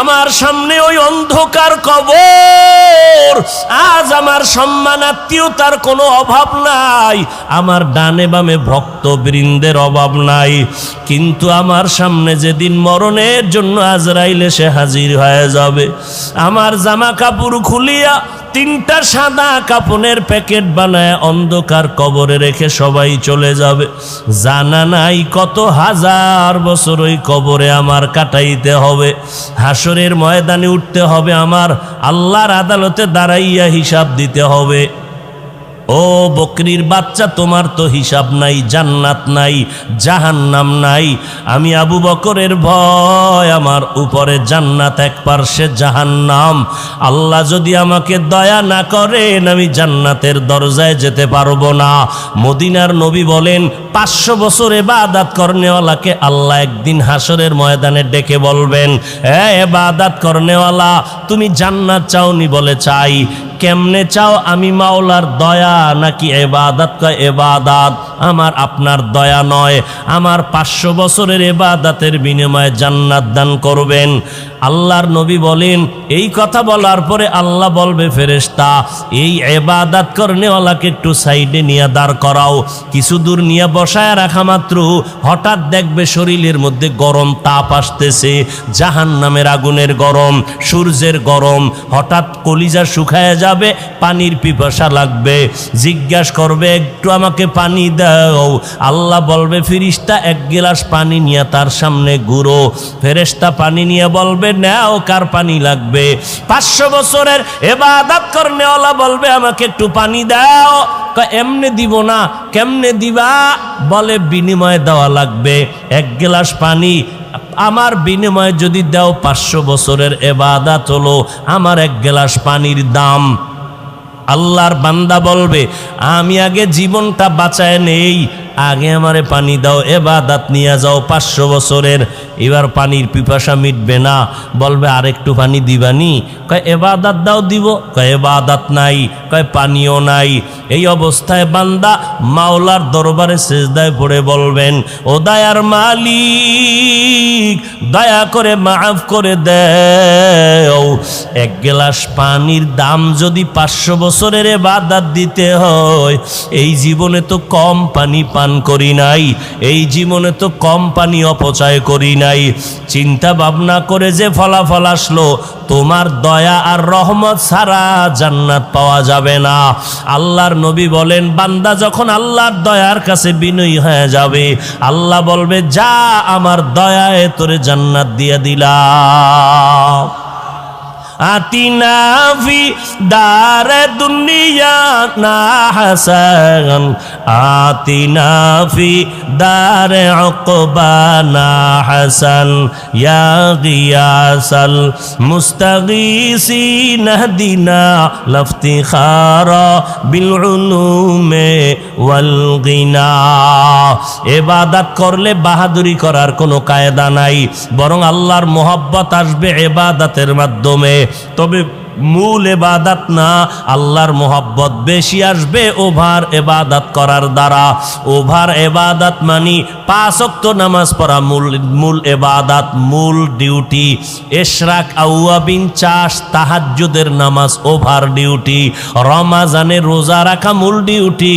আমার সামনে ওই অন্ধকার কবর। আজ আমার সম্মানাত্মীয়তার কোনো অভাব নাই, আমার ডানে বামে ভক্তবৃন্দের অভাব নাই, কিন্তু আমার সামনে যেদিন মরণের জন্য আজরাইল এসে হাজির হয়ে যাবে, আমার জামা কাপড় খুলিয়া তিনটা সাদা কাপনের প্যাকেট বানায় অন্ধকার কবরে রেখে সবাই চলে যাবে। জানা নাই কত হাজার বছর ওই কবরে আমার কাটাইতে হবে। হাসরের ময়দানে উঠতে হবে, আমার আল্লাহর আদালতে দাঁড়াইয়া হিসাব দিতে হবে। ও বকরির বাচ্চা, তোমার তো হিসাব নাই, জান্নাত নাই, জাহান্নাম নাই। আমি আবু বকরের ভয়, আমার উপরে জান্নাত, এক পার্শ্বে জাহান্নাম। আল্লাহ যদি আমাকে দয়া না করেন, আমি জান্নাতের দরজায় যেতে পারবো না। মদিনার নবী বলেন, 500 বছর ইবাদত করনেওয়ালাকে আল্লাহ একদিন হাসরের ময়দানে ডেকে বলবেন, এ ইবাদত করনেওয়ালা, তুমি জান্নাত চাওনি? বলে চাই। কেমনে চাও? আমি মাওলার দয়া নাকি ইবাদত? কয় ইবাদত। আমার আপনার দয়া নয়, আমার 500 বছরের ইবাদতের বিনিময়ে জান্নাত দান করবেন। আল্লাহর নবী বলেন, এই কথা বলার পরে আল্লাহ বলবে, ফেরেশতা, এই ইবাদত করনেওয়ালাকে একটু সাইডে নিয়ে দাঁড় করাও। কিছু দূর নিয়ে বসায় রাখা মাত্র হঠাৎ দেখবে শরীরের মধ্যে গরম তাপ আসতেছে, জাহান্নামের আগুনের গরম, সূর্যের গরম। হঠাৎ কলিজা শুকায় যাবে, পানির পিপাসা লাগবে, জিজ্ঞাসা করবে, একটু আমাকে পানি দাও। আল্লাহ বলবে, ফেরেশতা, এক গ্লাস পানি নিয়ে তার সামনে ঘুরো। ফেরেশতা পানি নিয়ে বলবে, নাও, কার পানি লাগবে? 500 বছরের ইবাদত করনেওয়ালা বলবে, আমাকে একটু পানি দাও। এমনি দিব না। কেমনে দিবা? বলে, বিনিময়ে দেওয়া লাগবে। এক গ্লাস পানি আমার বিনিময়ে যদি দাও, 500 বছরের ইবাদত হলো আমার এক গ্লাস পানির দাম। আল্লাহর বান্দা বলবে, আমি আগে জীবনটা বাঁচায় নেই, আগে আমারে পানি দাও, ইবাদত নিয়ে যাও 500 বছরের। এবার পানির পিপাসা মিটবে না, বলবে, আরেকটু পানি দিবানি? কয় ইবাদত দাও, দিব। কয় ইবাদত নাই, কয় পানিও নাই। এই অবস্থায় বান্দা মাওলার দরবারে সিজদায় পড়ে বলবেন, ও দয়ার মালিক, দয়া করে মাফ করে দাও। এক গ্লাস পানির দাম যদি 500 বছরের ইবাদত দিতে হয়, এই জীবনে তো কম পানি পান করি নাই, এই জীবনে তো কম পানি অপচয় করি নাই। চিন্তা ভাবনা করে যে ফলাফল আসলো, তোমার দয়া আর রহমত ছাড়া জান্নাত পাওয়া যাবে না। আল্লাহর নবী বলেন, বান্দা যখন আল্লাহর দয়ার কাছে বিনয়ী হয়ে যাবে, আল্লাহ বলবে, যা, আমার দয়ায় তোরে জান্নাত দিয়ে দিলাম। আতিনা ফি দারে দুনিয়া না হাসান, আতিনা ফি দারে উকবা না হাসান, ইয়া গিয়াসাল মুস্তাগীসিন হদিনা লাফতিখারা বিল উলুমে ওয়াল গিনা। ইবাদত করলে বাহাদুরি করার কোনো কায়দা নাই, বরং আল্লাহর মোহাব্বত আসবে ইবাদতের মাধ্যমে। তবে মূল ইবাদত না, আল্লাহর মোহাব্বত বেশি আসবে ওভার ইবাদত করার দ্বারা। ওভার ইবাদত মানে 5 ওয়াক্ত নামাজ পড়া মূল ইবাদত, মূল ডিউটি। ইশরাক, আওয়াবিন, চাষ, তাহাজ্জুদের নামাজ ওভার ডিউটি। রমাজানে রোজা রাখা মূল ডিউটি,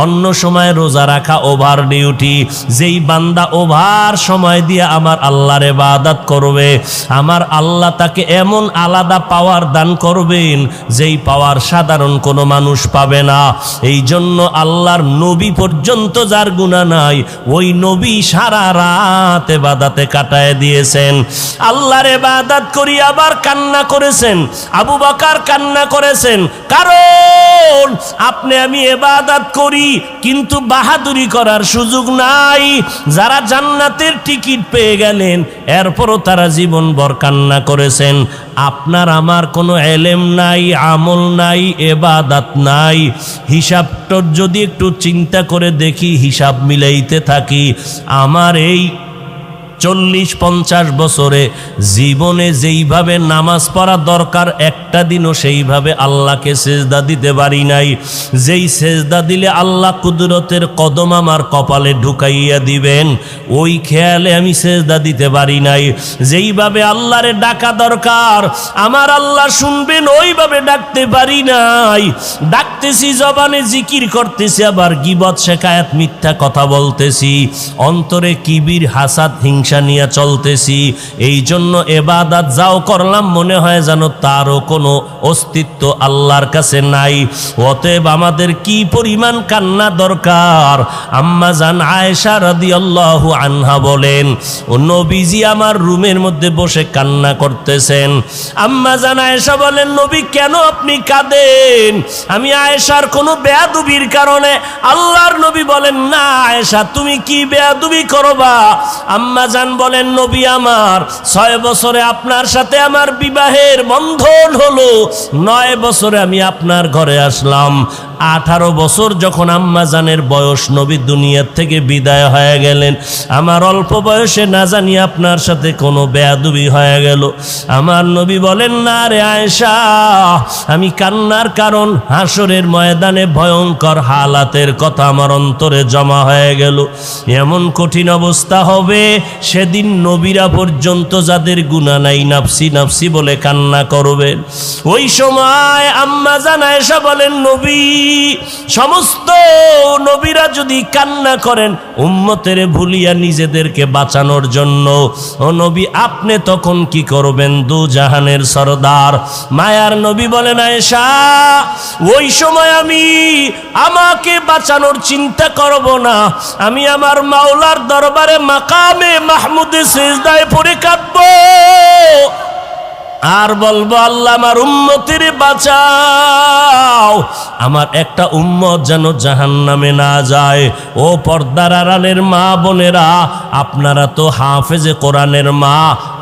অন্য সময় রোজা রাখা ওভার ডিউটি। যেই বান্দা ওভার সময় দিয়ে আমার আল্লাহর ইবাদত করবে, আমার আল্লাহ তাকে এমন আলাদা পাওয়ার দান করবেন যেই পাওয়ার সাধারণ কোনো মানুষ পাবে না। এই জন্য আল্লাহর নবী পর্যন্ত যার গুনাহ নাই, ওই নবী সারা রাত ইবাদতে কাটায় দিয়েছেন। আল্লাহর ইবাদত করি আবার কান্না করেছেন। আবু বকর কান্না করেছেন, কারণ আপনি আমি ইবাদত করি কিন্তু বাহাদুরি করার সুযোগ নাই। যারা জান্নাতের টিকিট পেয়ে গেলেন, এরপরও তারা জীবনভর কান্না করেছেন। আপনার আমার কোনো এলেম নাই, আমল নাই, ইবাদত নাই। হিসাবটা যদি একটু চিন্তা করে দেখি, হিসাব মিলাইতে থাকি, আমার এই 40-50 বছরে জীবনে যেইভাবে নামাজ পড়া দরকার একটা দিনও সেইভাবে আল্লাহকে সেজদা দিতে পারি নাই। যেই সেজদা দিলে আল্লাহ কুদরতের কদম আমার কপালে ঢুকাইয়া দিবেন ওই খেয়ালে আমি সেজদা দিতে পারি নাই। যেইভাবে আল্লাহরে ডাকা দরকার আমার আল্লাহ শুনবেন ওইভাবে ডাকতে পারি নাই। ডাকতেছি, জবানে জিকির করতেছি, আবার গীবত শিকায়াত মিথ্যা কথা বলতেছি, অন্তরে কিবির হাসাদ হিংসা নিয়ে চলতেছি। এই জন্য ইবাদত যাও করলাম মনে হয় যেন তারও কোনো অস্তিত্ব আল্লাহর কাছে নাই। অতএব আমাদের কি পরিমাণ কান্না দরকার। আম্মা জান আয়েশা রাদিয়াল্লাহু আনহা বলেন, ও নবীজি আমার রুমের মধ্যে বসে কান্না করতেছেন। আম্মা জান আয়েশা বলেন, নবী কেন আপনি কাঁদেন? আমি আয়েশার কোনো বেয়াদবির কারণে? আল্লাহর নবী বলেন, না আয়েশা তুমি কি বেয়াদবি করবা? আম্মা জান বলেন, নবী আমার 6 বছরে আপনার সাথে আমার বিবাহের বন্ধন হলো, 9 বছরে আমি আপনার ঘরে আসলাম, 18 বছর যখন আম্মা জানের বয়স নবী দুনিয়ার থেকে বিদায় হয়ে গেলেন, আমার অল্প বয়সে না জানি আপনার সাথে কোনো বেয়াদবি হয়ে গেল। আমার নবী বলেন, না রে আয়েশা, আমি কান্নার কারণ হাসরের ময়দানে ভয়ঙ্কর হালাতের কথা আমার অন্তরে জমা হয়ে গেল। এমন কঠিন অবস্থা হবে সেদিন নবীরা পর্যন্ত যাদের গুনাহ নাই নাফসি নাফসি বলে কান্না করবেন। ওই সময় আম্মা জান আয়েশা বলেন, নবী সমস্ত নবীরা যদি কান্না করেন উম্মতের ভুলিয়া নিজেদেরকে বাঁচানোর জন্য, ও নবী আপনি তখন কি করবেন? দু জাহানের সরদার মায়ার নবী বলেন, আয়েশা ওই সময় আমি আমাকে বাঁচানোর চিন্তা করব না, আমি আমার মাওলার দরবারে মাকামে মাহমুদে সিজদায় পড়ে কাঁদবো আর বলবো, আল্লাহ আমার উম্মতের বাঁচাও, আমার একটা উম্মত যেন জাহান্নামে না যায়। ও পর্দার আড়ালের মা বোনেরা, আপনারা তো হাফেজে কোরআনের মা,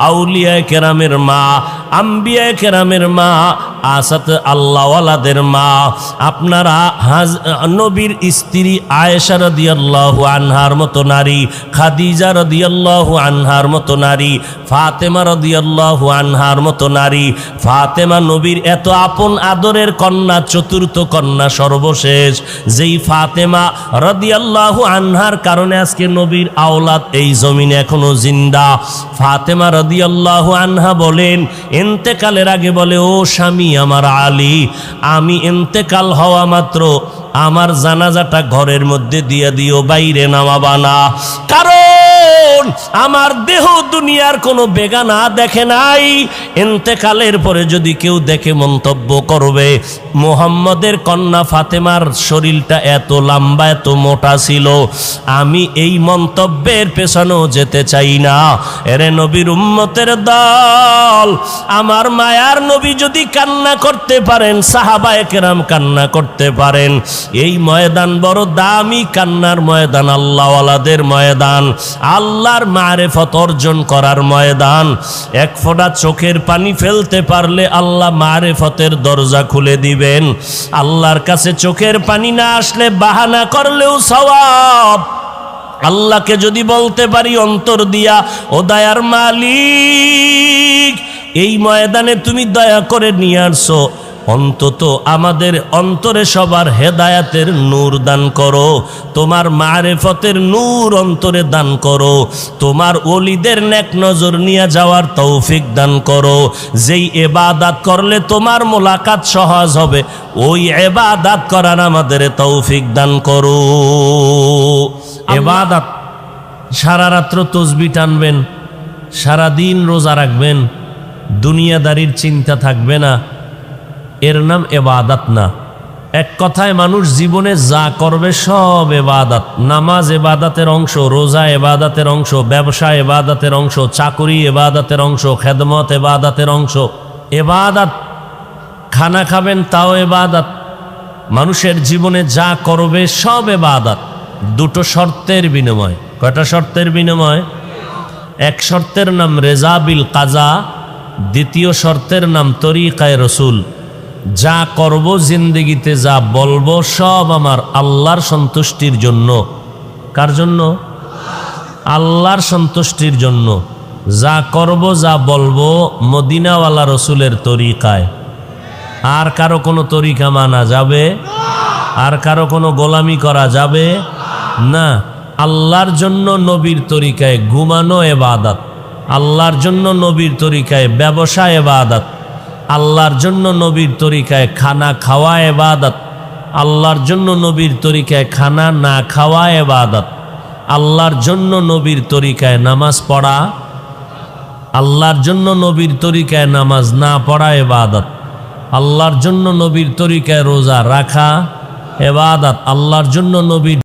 আউলিয়ায়ে কেরামের মা, আম্বিয়ায়ে কেরামের মা, আসাত আল্লাহওয়ালাদের মা, আপনারা নবীর স্ত্রী আয়েশা রাদিয়াল্লাহু আনহার মতো নারী, খাদিজা রাদিয়াল্লাহু আনহার মতো নারী, ফাতেমা রাদিয়াল্লাহু আনহার মতো নারী। ফাতেমা নবীর এত আপন আদরের কন্যা, চতুর্থ কন্যা, সর্বশেষ, যেই ফাতেমা রাদিয়াল্লাহু আনহার কারণে আজকে নবীর আওলাদ এই জমিনে এখনো জিন্দা। ফাতেমা রাদিয়াল্লাহু আনহা বলেন, ইন্তেকালের আগে বলে, ও স্বামী আমার আলী, আমি ইন্তেকাল হওয়া মাত্র আমার জানাজাটা ঘরের মধ্যে দিয়ে দিও, বাইরে নামাবা না, কারণ আমার দেহ দুনিয়ার কোনো বেগানা দেখে নাই। ইন্তেকালের পরে যদি কেউ দেখে মন্তব্য করবে মুহাম্মদের কন্যা ফাতেমার শরীরটা এত লম্বা এত মোটা ছিল, আমি এই মন্তব্যের পেছনেও যেতে চাই না। এরে নবীর উম্মতের দল, আমার মায়ার নবী যদি কান্না করতে পারেন, সাহাবায়ে কেরাম কান্না করতে পারেন, এই ময়দান বড় দামি কান্নার ময়দান, আল্লাহওয়ালাদের ময়দান, আল্লাহর মারিফত অর্জন করার ময়দান। এক ফোঁটা চোখের পানি ফেলতে পারলে আল্লাহ মারিফতের দরজা খুলে দিবেন। আল্লাহর কাছে চোখের পানি না আসলে বাহানা করলেও সওয়াব। আল্লাহকে যদি বলতে পারি অন্তর দিয়া, ও দয়ার মালিক, এই ময়দানে তুমি দয়া করে নিয়ে আসো, অন্তত আমাদের অন্তরে সবার হেদায়াতের নূর দান করো, তোমার মারিফতের নূর অন্তরে দান করো, তোমার ওলিদের নেক নজর নিয়ে যাওয়ার তৌফিক দান করো। যেই ইবাদত করলে তোমার মোলাকাত সহজ হবে, ওই ইবাদত করার আমাদের তৌফিক দান করো। ইবাদত সারা রাত্র তসবিহ টানবেন, সারা দিন রোজা রাখবেন, দুনিয়াদারির চিন্তা থাকবে না, এর নাম ইবাদত না। এক কথায় মানুষ জীবনে যা করবে সব ইবাদত। নামাজ ইবাদতের অংশ, রোজা ইবাদতের অংশ, ব্যবসা ইবাদতের অংশ, চাকরি ইবাদতের অংশ, খেদমত ইবাদতের অংশ। ইবাদত, খানা খাবেন তাও ইবাদত। মানুষের জীবনে যা করবে সব ইবাদত, দুটো শর্তের বিনিময়। কয়টা শর্তের বিনিময়? এক শর্তের নাম রেজা বিল কাজা, দ্বিতীয় শর্তের নাম তরিকায়ে রসুল। যা করব জিন্দেগিতে, যা বলবো সব আমার আল্লাহর সন্তুষ্টির জন্য। কার জন্য? আল্লাহর সন্তুষ্টির জন্য যা করব যা বলবো মদিনাওয়ালা রসুলের তরিকায়। আর কারো কোনো তরিকা মানা যাবে? আর কারো কোনো গোলামি করা যাবে না। আল্লাহর জন্য নবীর তরিকায় ঘুমানো ইবাদত, আল্লাহর জন্য নবীর তরিকায় ব্যবসা ইবাদত, আল্লাহর জন্য নবীর তরিকায় খানা খাওয়া ইবাদত, আল্লাহর জন্য নবীর তরিকায় খানা না খাওয়া ইবাদত, আল্লাহর জন্য নবীর তরিকায় নামাজ পড়া, আল্লাহর জন্য নবীর তরিকায় নামাজ না পড়া ইবাদত, আল্লাহর জন্য নবীর তরিকায় রোজা রাখা ইবাদত, আল্লাহর জন্য নবীর